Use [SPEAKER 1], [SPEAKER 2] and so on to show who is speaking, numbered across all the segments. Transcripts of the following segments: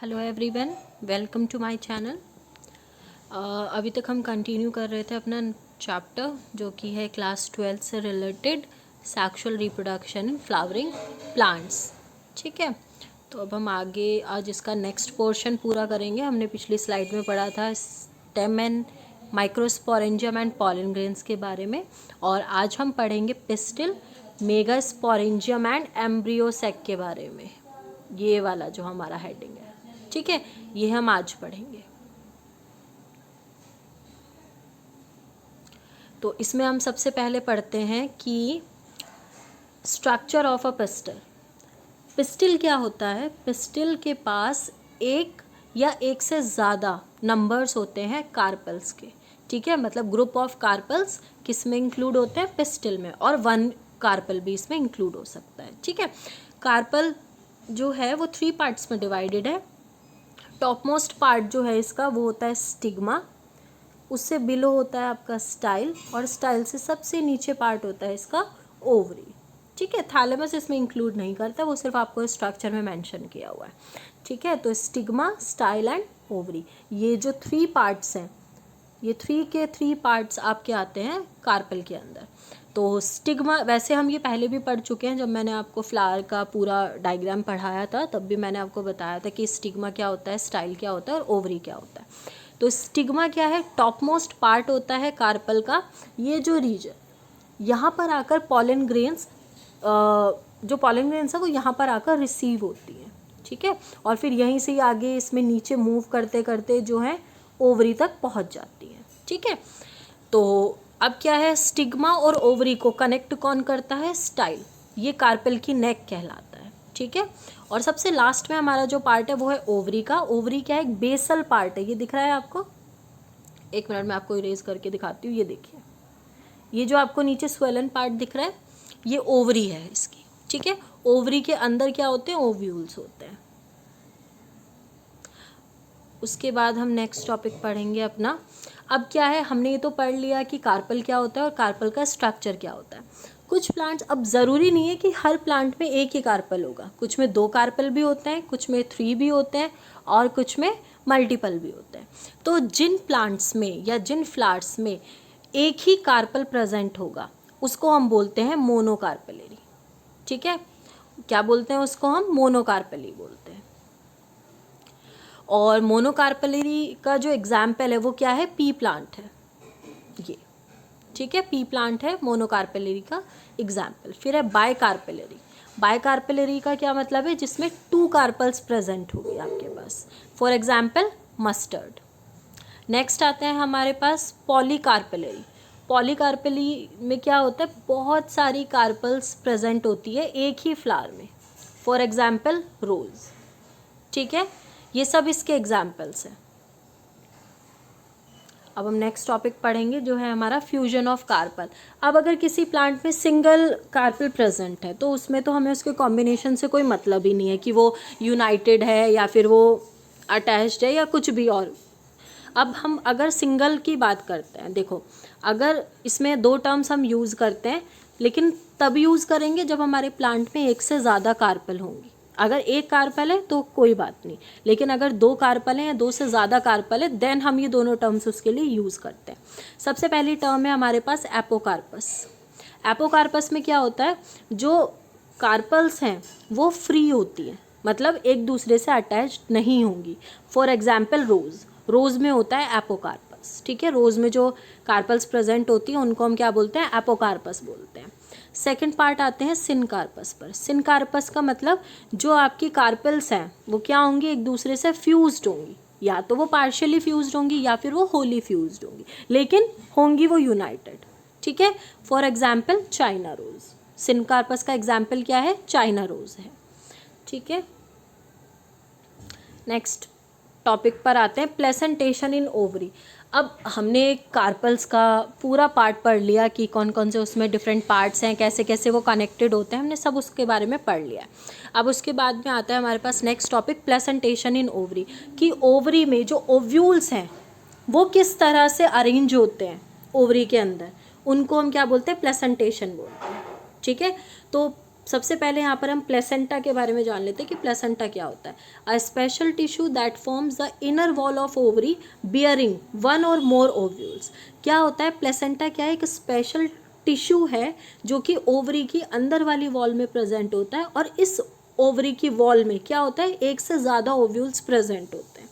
[SPEAKER 1] Hello everyone, welcome to my channel. अभी तक हम कंटिन्यू कर रहे थे अपना चैप्टर जो कि है क्लास 12 से related sexual reproduction in flowering plants. ठीक है, तो अब हम आगे आज इसका नेक्स्ट पोर्शन पूरा करेंगे। हमने पिछली स्लाइड में पढ़ा था stem and microsporangium and pollen grains के बारे में, और आज हम पढ़ेंगे पिस्टिल, मेगास्पोरेंजियम एंड एम्ब्रियोसेक के बारे में। ये वाला जो हमारा हेडिंग है, ठीक है, ये हम आज पढ़ेंगे। तो इसमें हम सबसे पहले पढ़ते हैं कि structure of a pistil. Pistil क्या होता है? पिस्टिल के पास एक या एक से ज़्यादा नंबर्स होते हैं कार्पल्स के। ठीक है, मतलब ग्रुप ऑफ कार्पल्स किस में इंक्लूड होते हैं? पिस्टिल में, और वन कार्पल भी इसमें इंक्लूड हो सकता है। ठीक है, कार्पल जो है वो 3 पार्ट्स में डिवाइडेड है। टॉप मोस्ट पार्ट जो है इसका वो होता है स्टिग्मा, उससे बिलो होता है आपका स्टाइल, और स्टाइल से सबसे नीचे पार्ट होता है इसका ओवरी। ठीक है, थैलेमस इसमें इंक्लूड नहीं करता, वो सिर्फ आपको स्ट्रक्चर में मेंशन किया हुआ है। ठीक है, तो स्टिग्मा, स्टाइल एंड ओवरी, ये जो 3 पार्ट्स हैं, ये 3 के 3 पार्ट्स आपके आते हैं कार्पल के अंदर। तो स्टिग्मा, वैसे हम ये पहले भी पढ़ चुके हैं, जब मैंने आपको फ्लावर का पूरा डायग्राम पढ़ाया था तब भी मैंने आपको बताया था कि स्टिग्मा क्या होता है, स्टाइल क्या होता है और ओवरी क्या होता है। तो स्टिग्मा क्या है? टॉप मोस्ट पार्ट होता है कार्पल का। ये जो रीजन, यहाँ पर आकर पॉलन ग्रेन्स, जो पॉलन ग्रेन्स है वो यहाँ पर आकर रिसीव होती है। ठीक है, और फिर यहीं से आगे इसमें नीचे मूव करते करते जो है ओवरी तक पहुँच जाती है। ठीक है, तो अब क्या है, स्टिग्मा और ओवरी को कनेक्ट कौन करता है? स्टाइल। ये कार्पल की नेक कहलाता है। ठीक है, और सबसे लास्ट में हमारा जो पार्ट है वो है ओवरी का। ओवरी क्या है? एक बेसल पार्ट है। ये दिख रहा है आपको? एक मिनट में आपको इरेज करके दिखाती हूँ। ये देखिए, ये जो आपको नीचे स्वेलन पार्ट दिख रहा है ये ओवरी है इसकी। ठीक है, ओवरी के अंदर क्या होते हैं? ओव्यूल्स होते हैं। उसके बाद हम नेक्स्ट टॉपिक पढ़ेंगे अपना। अब क्या है, हमने ये तो पढ़ लिया कि कार्पल क्या होता है और कार्पल का स्ट्रक्चर क्या होता है। कुछ प्लांट्स, अब ज़रूरी नहीं है कि हर प्लांट में एक ही कार्पल होगा, कुछ में 2 कार्पल भी होते हैं, कुछ में 3 भी होते हैं, और कुछ में मल्टीपल भी होते हैं। तो जिन प्लांट्स में या जिन फ्लावर्स में एक ही कार्पल प्रेजेंट होगा उसको हम बोलते हैं मोनोकार्पेलरी। ठीक है, क्या बोलते हैं उसको? हम मोनोकार्पेली बोलते हैं। और मोनोकार्पेलरी का जो एग्जाम्पल है वो क्या है? पी प्लांट है ये। ठीक है, पी प्लांट है मोनोकार्पेलरी का एग्जाम्पल। फिर है बायकार्पेलरी। बायकार्पेलरी का क्या मतलब है? जिसमें 2 कार्पल्स प्रेजेंट होगी आपके पास, फॉर एग्जाम्पल मस्टर्ड। नेक्स्ट आते हैं हमारे पास पॉलीकार्पेलरी। पॉलीकार्पेलरी में क्या होता है? बहुत सारी कार्पल्स प्रेजेंट होती है एक ही फ्लावर में, फॉर एग्जाम्पल रोज। ठीक है, ये सब इसके एग्जाम्पल्स हैं। अब हम नेक्स्ट टॉपिक पढ़ेंगे जो है हमारा फ्यूजन ऑफ कार्पल। अब अगर किसी प्लांट में सिंगल कार्पल प्रेजेंट है तो उसमें तो हमें उसके कॉम्बिनेशन से कोई मतलब ही नहीं है कि वो यूनाइटेड है या फिर वो अटैच्ड है या कुछ भी और। अब हम अगर सिंगल की बात करते हैं, देखो अगर इसमें 2 टर्म्स हम यूज़ करते हैं, लेकिन तब यूज़ करेंगे जब हमारे प्लांट में एक से ज़्यादा कार्पल होंगी। अगर एक कार्पल है तो कोई बात नहीं, लेकिन अगर 2 कार्पल हैं या 2 से ज़्यादा कार्पल है देन हम ये दोनों टर्म्स उसके लिए यूज़ करते हैं। सबसे पहली टर्म है हमारे पास एपोकार्पस। एपोकार्पस में क्या होता है? जो कार्पल्स हैं वो फ्री होती हैं, मतलब एक दूसरे से अटैच्ड नहीं होंगी। फॉर एग्जाम्पल रोज़, रोज़ में होता है एपोकार्पस। ठीक है, रोज़ में जो कार्पल्स प्रेजेंट होती हैं उनको हम क्या बोलते हैं? एपोकार्पस बोलते हैं। सेकंड पार्ट आते हैं सिनकार्पस पर। सिनकार्पस का मतलब जो आपकी कार्पल्स हैं वो क्या होंगी? एक दूसरे से फ्यूज्ड होंगी, या तो वो पार्शियली फ्यूज्ड होंगी या फिर वो होली फ्यूज्ड होंगी, लेकिन होंगी वो यूनाइटेड। ठीक है, for example china rose. Syncarpous का एग्जाम्पल क्या है? चाइना रोज़ है। ठीक है, नेक्स्ट टॉपिक पर आते हैं प्लेसेंटेशन इन ओवरी। अब हमने कार्पल्स का पूरा पार्ट पढ़ लिया कि कौन कौन से उसमें डिफरेंट पार्ट्स हैं, कैसे कैसे वो कनेक्टेड होते हैं, हमने सब उसके बारे में पढ़ लिया। अब उसके बाद में आता है हमारे पास next topic placentation in ovary, कि ओवरी में जो ओव्यूल्स हैं वो किस तरह से अरेंज होते हैं ओवरी के अंदर, उनको हम क्या बोलते हैं? प्लेसेंटेशन बोलते हैं। ठीक है, तो सबसे पहले यहाँ पर हम प्लेसेंटा के बारे में जान लेते हैं कि प्लेसेंटा क्या होता है। A special tissue that forms the inner wall of ovary bearing one और मोर ओव्यूल्स। क्या होता है प्लेसेंटा? क्या है? एक स्पेशल टिश्यू है जो कि ओवरी की अंदर वाली वॉल में प्रेजेंट होता है, और इस ओवरी की वॉल में क्या होता है, एक से ज़्यादा ओव्यूल्स प्रेजेंट होते हैं।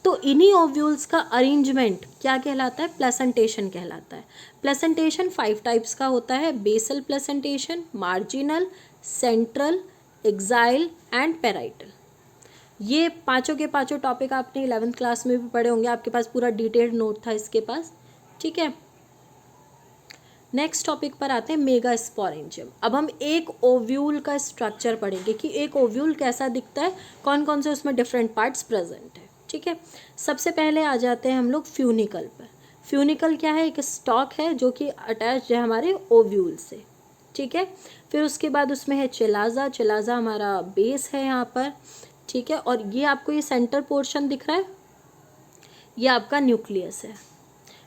[SPEAKER 1] तो इन्हीं ओव्यूल्स का अरेंजमेंट क्या कहलाता है? प्लेसेंटेशन कहलाता है। प्लेसेंटेशन 5 टाइप्स का होता है। Basal placentation, marginal, central, axile and parietal. ये पांचों के पांचों टॉपिक आपने 11th क्लास में भी पढ़े होंगे, आपके पास पूरा डिटेल्ड नोट था इसके पास, ठीक है। नेक्स्ट टॉपिक पर आते हैं मेगास्पोरेंजियम। अब हम एक ओव्यूल का स्ट्रक्चर पढ़ेंगे कि एक ओव्यूल कैसा दिखता है, कौन कौन से उसमें डिफरेंट पार्ट्स प्रेजेंट है, ठीक है। सबसे पहले आ जाते हैं हम लोग फ्यूनिकल पर। फ्यूनिकल क्या है? एक स्टॉक है जो कि अटैच है हमारे ओव्यूल से, ठीक है। फिर उसके बाद उसमें है चिलाजा। चिलाजा हमारा बेस है यहाँ पर, ठीक है। और ये आपको ये सेंटर पोर्शन दिख रहा है, ये आपका न्यूक्लियस है।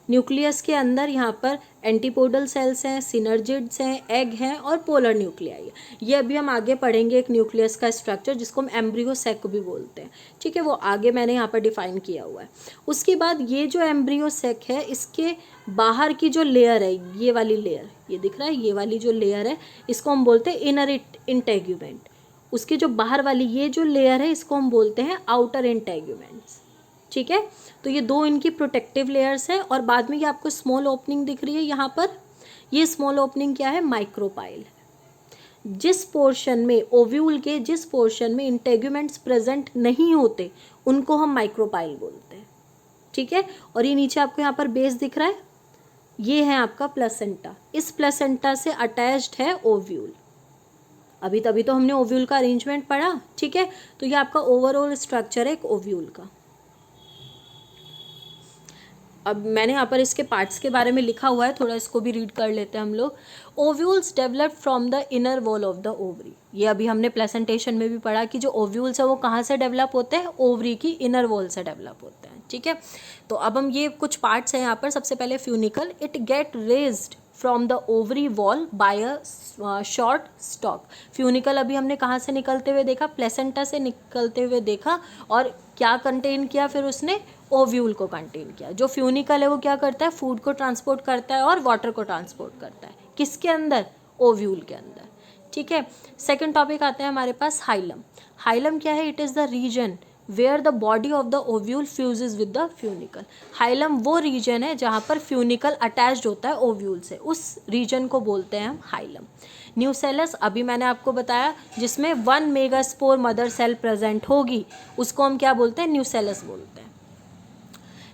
[SPEAKER 1] न्यूक्लियस के अंदर यहाँ पर एंटीपोडल सेल्स हैं, सिनर्जिड्स हैं, एग हैं और पोलर न्यूक्लियाई है। ये अभी हम आगे पढ़ेंगे एक न्यूक्लियस का स्ट्रक्चर जिसको हम एम्ब्रियो सेक भी बोलते हैं, ठीक है। वो आगे मैंने यहाँ पर डिफाइन किया हुआ है। उसके बाद ये जो एम्ब्रियो सेक है, इसके बाहर की जो लेयर है, ये वाली लेयर, ये दिख रहा है, ये वाली जो लेयर है इसको हम बोलते हैं इनर इंटेग्यूमेंट। उसकी जो बाहर वाली ये जो लेयर है इसको हम बोलते हैं आउटर इंटेग्यूमेंट्स, ठीक है। तो ये दो इनकी प्रोटेक्टिव लेयर्स हैं। और बाद में ये आपको स्मॉल ओपनिंग दिख रही है यहाँ पर, ये स्मॉल ओपनिंग क्या है? माइक्रोपाइल है। जिस पोर्शन में ओव्यूल के जिस पोर्शन में इंटेग्यूमेंट्स प्रेजेंट नहीं होते उनको हम माइक्रोपाइल बोलते हैं, ठीक है। और ये नीचे आपको यहाँ पर बेस दिख रहा है, ये है आपका प्लेसेंटा। इस प्लेसेंटा से अटैच्ड है ओव्यूल। अभी तभी तो हमने ओव्यूल का अरेंजमेंट पढ़ा, ठीक है। तो ये आपका ओवरऑल स्ट्रक्चर है एक ओव्यूल का। अब मैंने यहाँ पर इसके पार्ट्स के बारे में लिखा हुआ है, थोड़ा इसको भी रीड कर लेते हैं हम लोग। Ovules develop from the inner wall of the ovary. ये अभी हमने प्लेसेंटेशन में भी पढ़ा कि जो ओव्यूल्स है वो कहाँ से डेवलप होते हैं? ओवरी की इनर वॉल से डेवलप होते हैं, ठीक है। तो अब हम ये कुछ पार्ट्स हैं यहाँ पर। सबसे पहले funicle, it get raised from the ovary wall bye a short stock. Funicle अभी हमने कहाँ से निकलते हुए देखा? प्लेसेंटा से निकलते हुए देखा। और क्या कंटेन किया फिर उसने? ओव्यूल को कंटेन किया। जो फ्यूनिकल है वो क्या करता है? फूड को ट्रांसपोर्ट करता है और वाटर को ट्रांसपोर्ट करता है। किसके अंदर? ओव्यूल के अंदर, ठीक है। सेकंड टॉपिक आता है हमारे पास हाइलम। हाइलम क्या है? It is the region where the body of the ovule fuses with the funicle. Hilum वो रीजन है जहाँ पर फ्यूनिकल अटैच्ड होता है ओव्यूल से, उस रीजन को बोलते हैं हम हाइलम। न्यूसेलस अभी मैंने आपको बताया, जिसमें 1 मेगास्पोर मदर सेल प्रेजेंट होगी उसको हम क्या बोलते हैं? न्यूसेलस बोलते हैं।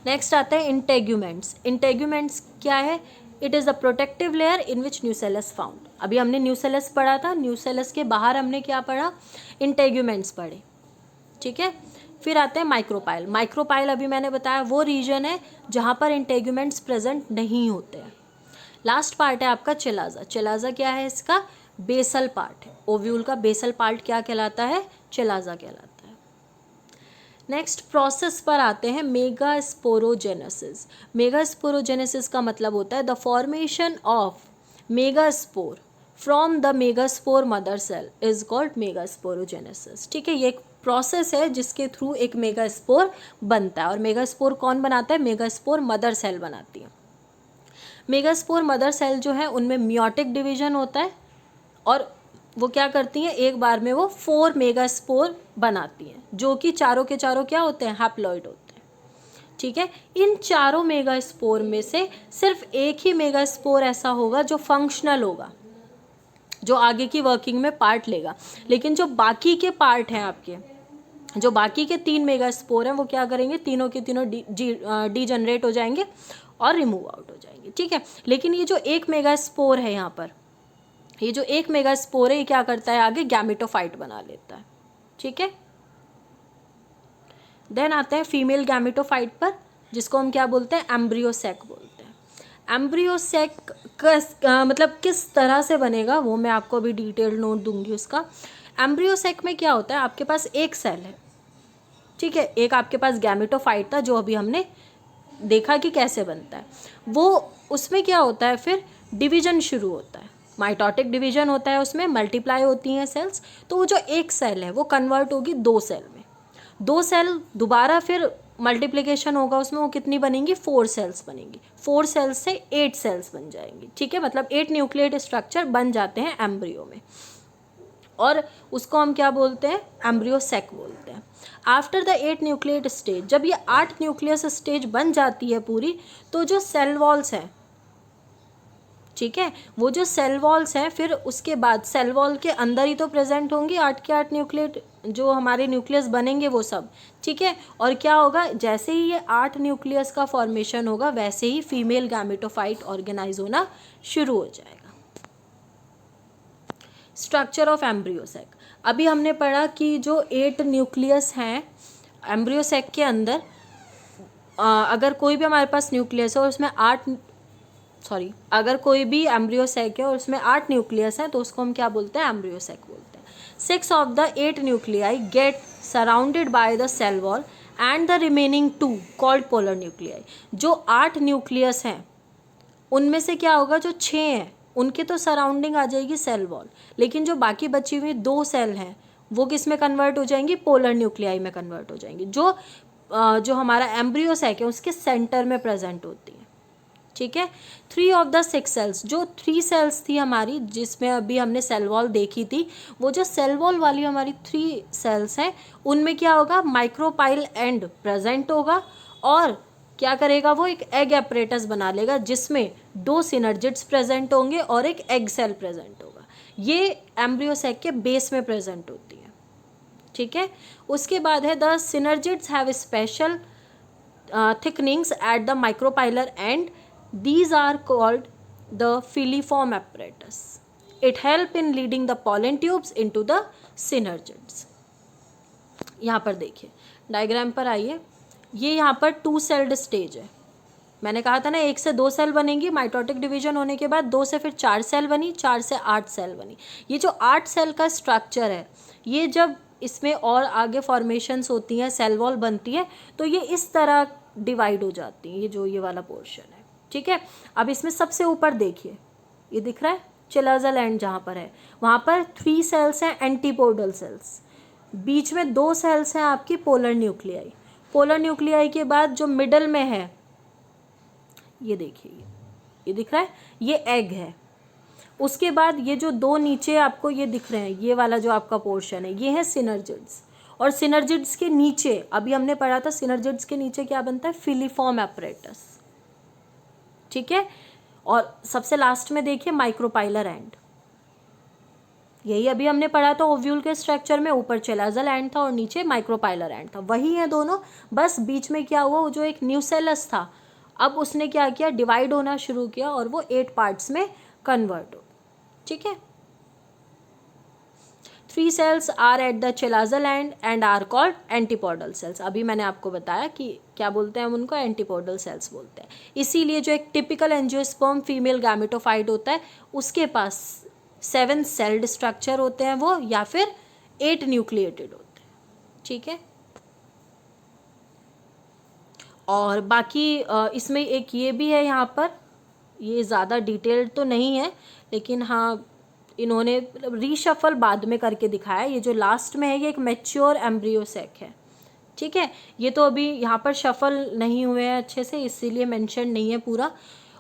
[SPEAKER 1] नेक्स्ट आता है इंटेग्यूमेंट्स। इंटेग्यूमेंट्स क्या है? It is the protective layer in which nucellus found. अभी हमने न्यूसेलस पढ़ा था, न्यूसेलस के बाहर हमने क्या पढ़ा? इंटेग्यूमेंट्स पढ़े, ठीक है। फिर आते हैं माइक्रोपाइल। माइक्रोपाइल अभी मैंने बताया वो रीजन है जहाँ पर इंटेग्यूमेंट्स प्रेजेंट नहीं होते हैं। लास्ट पार्ट है आपका चिलाजा। चिलाजा क्या है? इसका बेसल पार्ट है। ओव्यूल का बेसल पार्ट क्या कहलाता है? चिलाजा कहलाता है। नेक्स्ट प्रोसेस पर आते हैं मेगास्पोरोजेनेसिस। मेगास्पोरोजेनेसिस का मतलब होता है the formation of megaspore from the megaspore mother cell is called megasporogenesis, ठीक है। ये एक प्रोसेस है जिसके थ्रू एक मेगास्पोर बनता है। और मेगास्पोर कौन बनाता है? मेगास्पोर मदर सेल बनाती है। मेगास्पोर मदर सेल जो है उनमें मियोटिक डिवीजन होता है और वो क्या करती हैं? एक बार में वो 4 मेगास्पोर बनाती हैं, जो कि चारों के चारों क्या होते हैं? हैप्लॉइड होते हैं, ठीक है। इन चारों मेगास्पोर में से सिर्फ एक ही मेगास्पोर ऐसा होगा जो फंक्शनल होगा, जो आगे की वर्किंग में पार्ट लेगा। लेकिन जो बाकी के पार्ट हैं आपके, जो बाकी के 3 मेगास्पोर हैं, वो क्या करेंगे? तीनों के तीनों डीजनरेट हो जाएंगे और रिमूव आउट हो जाएंगे, ठीक है। लेकिन ये जो एक मेगास्पोर है यहाँ पर, ये जो एक मेगास्पोर है, ये क्या करता है? आगे गैमेटोफाइट बना लेता है, ठीक है। देन आते हैं फीमेल गैमेटोफाइट पर, जिसको हम क्या बोलते हैं? एम्ब्रियोसेक बोलते हैं। एम्ब्रियोसेक मतलब किस तरह से बनेगा वो मैं आपको अभी डिटेल नोट दूंगी उसका। एम्ब्रियोसेक में क्या होता है? आपके पास एक सेल है, ठीक है। एक आपके पास गैमेटोफाइट था जो अभी हमने देखा कि कैसे बनता है। वो उसमें क्या होता है? फिर डिवीजन शुरू होता है। माइटोटिक डिवीजन होता है, उसमें मल्टीप्लाई होती हैं सेल्स, तो वो जो एक सेल है वो कन्वर्ट होगी 2 सेल में, 2 सेल दोबारा फिर मल्टीप्लिकेशन होगा उसमें, वो कितनी बनेंगी 4 सेल्स बनेंगी, 4 सेल्स से 8 सेल्स बन जाएंगी, ठीक है, मतलब 8 न्यूक्लिएट स्ट्रक्चर बन जाते हैं एम्ब्रियो में, और उसको हम क्या बोलते हैं, एम्ब्रियो सेक बोलते हैं। आफ्टर द 8 न्यूक्लिएट स्टेज, जब ये 8 न्यूक्लियस स्टेज बन जाती है पूरी, तो जो सेल वॉल्स हैं, ठीक है, वो जो सेल वॉल्स हैं फिर उसके बाद सेल वॉल के अंदर ही तो प्रेजेंट होंगी 8 के 8 न्यूक्लिएट जो हमारे न्यूक्लियस बनेंगे वो सब, ठीक है, और क्या होगा, जैसे ही ये 8 न्यूक्लियस का फॉर्मेशन होगा वैसे ही फीमेल गैमेटोफाइट ऑर्गेनाइज होना शुरू हो जाएगा। स्ट्रक्चर ऑफ एम्ब्रियो सेक, अभी हमने पढ़ा कि जो 8 न्यूक्लियस हैं एम्ब्रियो सेक के अंदर, अगर कोई भी हमारे पास न्यूक्लियस है और उसमें अगर कोई भी एम्ब्रियो सेक है और उसमें 8 न्यूक्लियस हैं तो उसको हम क्या बोलते हैं, एम्ब्रियो सेक बोलते हैं। 6 of the 8 nuclei get surrounded by the cell wall and the remaining 2 called polar nuclei, जो 8 न्यूक्लियस हैं उनमें से क्या होगा, जो 6 हैं उनके तो सराउंडिंग आ जाएगी सेल वॉल, लेकिन जो बाकी बची हुई 2 सेल हैं वो किस में कन्वर्ट हो जाएंगी, पोलर न्यूक्लियाई में कन्वर्ट हो जाएंगी, जो हमारा एम्ब्रियो सेक है उसके सेंटर में प्रेजेंट होती है, ठीक है। 3 ऑफ द 6 सेल्स, जो 3 सेल्स थी हमारी जिसमें अभी हमने सेल वॉल देखी थी, वो जो सेल वॉल वाली हमारी 3 सेल्स हैं उनमें क्या होगा, माइक्रोपाइल एंड प्रेजेंट होगा, और क्या करेगा वो, एक एग एपरेटस बना लेगा जिसमें 2 सिनर्जिड्स प्रेजेंट होंगे और एक एग सेल प्रेजेंट होगा, ये एम्ब्रियो सेक के बेस में प्रेजेंट होती है, ठीक है। उसके बाद है the synergids have special thickenings at the micropylar and, these are called the filiform apparatus. It help in leading the pollen tubes into the synergids. यहाँ पर देखिए डायग्राम पर आइए, ये यहाँ पर 2 सेल्ड स्टेज है, मैंने कहा था ना 1 से 2 सेल बनेंगी, माइटोटिक डिवीजन होने के बाद 2 से फिर 4 सेल बनी, 4 से 8 सेल बनी, ये जो 8 सेल का स्ट्रक्चर है ये जब इसमें और आगे फॉर्मेशंस होती हैं, सेल वॉल बनती है, तो ये इस तरह डिवाइड हो जाती हैं, ये वाला पोर्शन है, ठीक है। अब इसमें सबसे ऊपर देखिए, ये दिख रहा है चिलाजल एंड जहाँ पर है वहाँ पर 3 सेल्स हैं एंटीपोडल सेल्स, बीच में 2 सेल्स हैं आपकी पोलर न्यूक्लियाई, पोलर न्यूक्लियाई के बाद जो मिडल में है ये देखिए, ये दिख रहा है, ये एग है, उसके बाद ये जो 2 नीचे आपको ये दिख रहे हैं, ये वाला जो आपका पोर्शन है ये है सिनर्जिड्स, और सिनर्जिड्स के नीचे अभी हमने पढ़ा था सिनर्जिड्स के नीचे क्या बनता है, फिलीफॉर्म एपरेटस, ठीक है, और सबसे लास्ट में देखिए माइक्रोपाइलर एंड, यही अभी हमने पढ़ा था ओव्यूल के स्ट्रक्चर में, ऊपर चिलाजल एंड था और नीचे माइक्रोपाइलर एंड था, वही है दोनों, बस बीच में क्या हुआ, वो जो एक न्यूसेलस था अब उसने क्या किया, डिवाइड होना शुरू किया और वो 8 पार्ट्स में कन्वर्ट हो, ठीक है। 3 cells are at the chalazal end and are called antipodal cells, अभी मैंने आपको बताया कि क्या बोलते हैं हम उनको, एंटीपोडल सेल्स बोलते हैं, इसीलिए जो एक टिपिकल एंजियोस्पर्म फीमेल गैमेटोफाइट होता है उसके पास 7 सेल्ड स्ट्रक्चर होते हैं वो, या फिर 8 न्यूक्लिएटेड होते हैं, ठीक है। और बाकी इसमें एक ये भी है यहाँ पर, ये ज़्यादा डिटेल्ड तो नहीं है लेकिन हाँ इन्होंने रीशफल बाद में करके दिखाया, ये जो लास्ट में है ये एक मैच्योर एम्ब्रियो सेक है, ठीक है, ये तो अभी यहाँ पर शफल नहीं हुए हैं अच्छे से इसीलिए मेंशन नहीं है पूरा।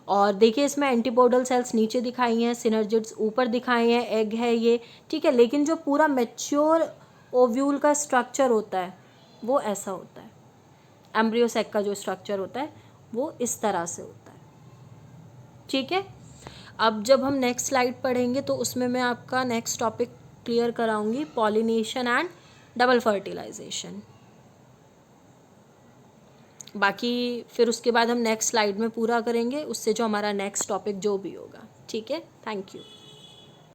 [SPEAKER 1] और देखिए इसमें एंटीपोडल सेल्स नीचे दिखाई हैं, सिनर्जिड्स ऊपर दिखाए हैं, एग है ये, ठीक है, लेकिन जो पूरा मैच्योर ओव्यूल का स्ट्रक्चर होता है वो ऐसा होता है, एम्ब्रियो सेक का जो स्ट्रक्चर होता है वो इस तरह से होता है, ठीक है। अब जब हम नेक्स्ट स्लाइड पढ़ेंगे तो उसमें मैं आपका नेक्स्ट टॉपिक क्लियर कराऊंगी, पॉलिनेशन एंड डबल फर्टिलाइजेशन, बाकी फिर उसके बाद हम नेक्स्ट स्लाइड में पूरा करेंगे उससे जो हमारा नेक्स्ट टॉपिक जो भी होगा, ठीक है। Thank you.